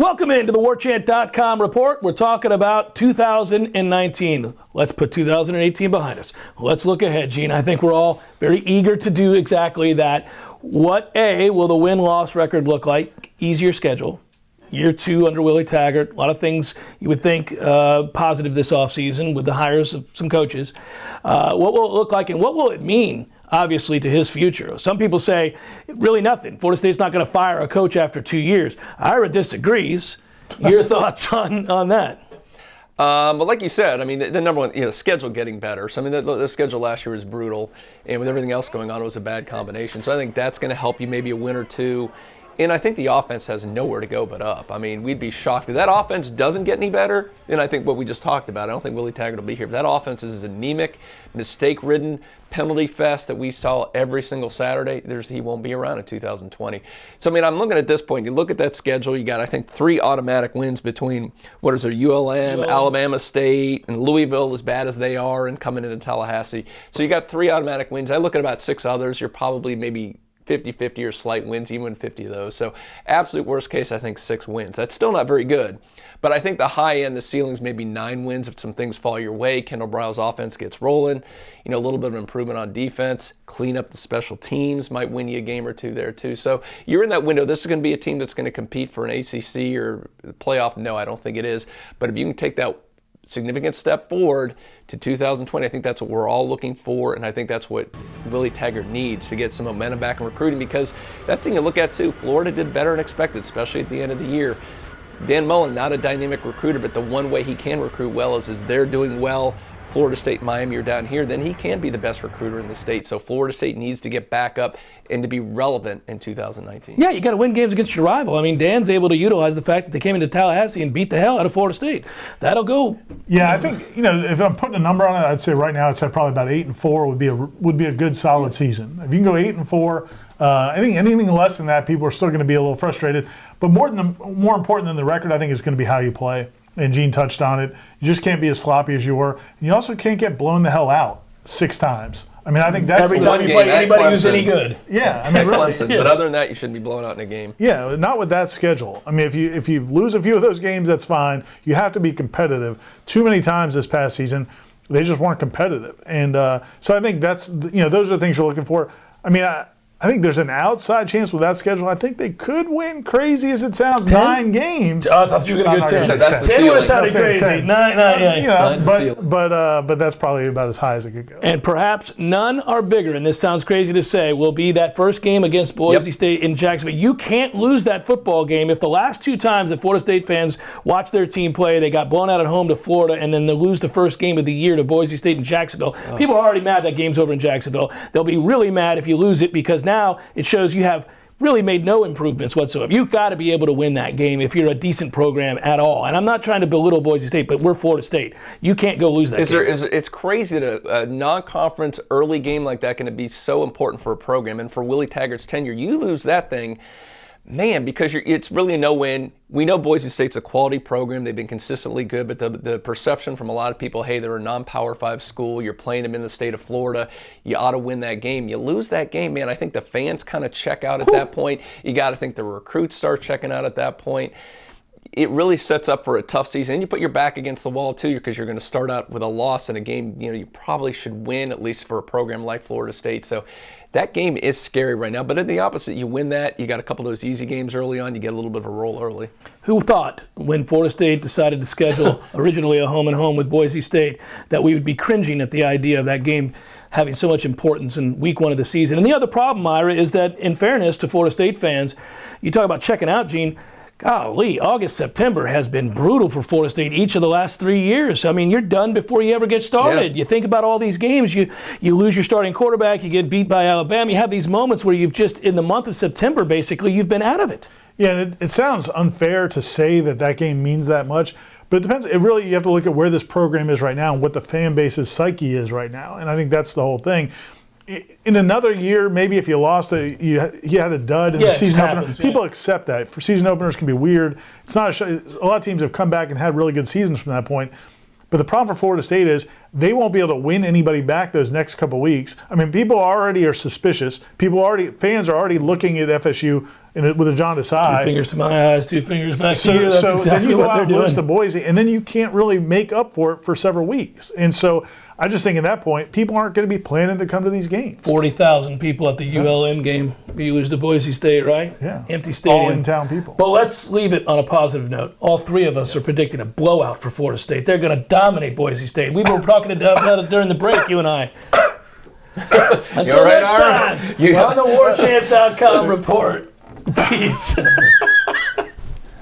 Welcome into the Warchant.com report. We're talking about 2019. Let's put 2018 behind us. Let's look ahead, Gene. I think we're all very eager to do exactly that. What, will the win-loss record look like? Easier schedule. Year 2 under Willie Taggart. A lot of things you would think positive this offseason with the hires of some coaches. What will it look like and what will it mean, obviously, to his future? Some people say really nothing. Florida State's not going to fire a coach after 2 years. Ira disagrees. Your thoughts on that? But like you said, I mean, the number one, the schedule getting better. So, I mean, the schedule last year was brutal, and with everything else going on, it was a bad combination. So I think that's going to help you maybe a win or two. And I think the offense has nowhere to go but up. I mean, we'd be shocked if that offense doesn't get any better. And I think what we just talked about, I don't think Willie Taggart will be here. But that offense is anemic, mistake-ridden, penalty fest that we saw every single Saturday. He won't be around in 2020. So, I mean, I'm looking at this point. You look at that schedule. You got, I think, 3 automatic wins between, ULM, Alabama State, and Louisville, as bad as they are, and coming into Tallahassee. So you got 3 automatic wins. I look at about 6 others. You're probably maybe 50-50 or slight wins, even in 50 of those. So absolute worst case, I think 6 wins. That's still not very good. But I think the high end, the ceiling's maybe 9 wins if some things fall your way. Kendall Briles' offense gets rolling. A little bit of improvement on defense. Clean up the special teams. Might win you a game or 2 there too. So you're in that window. This is going to be a team that's going to compete for an ACC or playoff. No, I don't think it is. But if you can take that significant step forward to 2020. I think that's what we're all looking for, and I think that's what Willie Taggart needs to get some momentum back in recruiting, because that's the thing to look at too. Florida did better than expected, especially at the end of the year. Dan Mullen, not a dynamic recruiter, but the one way he can recruit well is they're doing well. Florida State, Miami are down here, then he can be the best recruiter in the state. So Florida State needs to get back up and to be relevant in 2019. Yeah, you got to win games against your rival. I mean, Dan's able to utilize the fact that they came into Tallahassee and beat the hell out of Florida State. That'll go. Yeah, I think, if I'm putting a number on it, I'd say right now I'd say probably about 8-4 would be a good solid season. If you can go 8-4, I think anything less than that, people are still going to be a little frustrated. But more important than the record, I think, is going to be how you play. And Gene touched on it. You just can't be as sloppy as you were. And you also can't get blown the hell out 6 times. I mean, I think that's every time you play anybody who's any good. Yeah, I mean, really. Clemson, but other than that, you shouldn't be blown out in a game. Yeah, not with that schedule. I mean, if you lose a few of those games, that's fine. You have to be competitive. Too many times this past season, they just weren't competitive, and so I think that's those are the things you're looking for. I mean, I think there's an outside chance with that schedule. I think they could win, crazy as it sounds, 9 games. Oh, I thought you were going to go 10. That's 10 would have sounded crazy. 9, yeah. But that's probably about as high as it could go. And perhaps none are bigger, and this sounds crazy to say, will be that first game against Boise State in Jacksonville. You can't lose that football game. If the last 2 times that Florida State fans watched their team play, they got blown out at home to Florida, and then they lose the first game of the year to Boise State in Jacksonville. People are already mad that game's over in Jacksonville. They'll be really mad if you lose it, because now it shows you have really made no improvements whatsoever. You've got to be able to win that game if you're a decent program at all. And I'm not trying to belittle Boise State, but we're Florida State. You can't go lose that game. It's crazy that a non-conference early game like that can be so important for a program. And for Willie Taggart's tenure, you lose that thing, man, because it's really a no-win. We know Boise State's a quality program. They've been consistently good, but the perception from a lot of people, hey, they're a non-Power 5 school. You're playing them in the state of Florida. You ought to win that game. You lose that game, man, I think the fans kind of check out at that point. You got to think the recruits start checking out at that point. It really sets up for a tough season. And you put your back against the wall, too, because you're going to start out with a loss in a game you probably should win, at least for a program like Florida State. So that game is scary right now. But in the opposite, you win that. You got a couple of those easy games early on. You get a little bit of a roll early. Who thought when Florida State decided to schedule originally a home-and-home with Boise State that we would be cringing at the idea of that game having so much importance in week 1 of the season? And the other problem, Ira, is that in fairness to Florida State fans, you talk about checking out, Gene, golly, August, September has been brutal for Florida State each of the last 3 years. I mean, you're done before you ever get started. Yeah. You think about all these games, you lose your starting quarterback, you get beat by Alabama. You have these moments where you've just, in the month of September, basically, you've been out of it. Yeah, and it sounds unfair to say that game means that much, but it depends. You have to look at where this program is right now and what the fan base's psyche is right now, and I think that's the whole thing. In another year, maybe if you lost, you had a dud in the season opener. People accept that. For season openers can be weird. It's not a lot of teams have come back and had really good seasons from that point. But the problem for Florida State is they won't be able to win anybody back those next couple weeks. I mean, people already are suspicious. Fans are already looking at FSU with a jaundiced eye. 2 fingers to my eyes, 2 fingers back to you. That's So exactly then you go what out they're and lose doing. to Boise, and then you can't really make up for it for several weeks. And so I just think at that point, people aren't going to be planning to come to these games. 40,000 people at the ULM game. You lose to Boise State, right? Yeah. Empty stadium. All in-town people. But let's leave it on a positive note. All three of us are predicting a blowout for Florida State. They're going to dominate Boise State. We were talking about it during the break, you and I. Until You're right, next Aaron. time, on the Warchant.com report. Peace.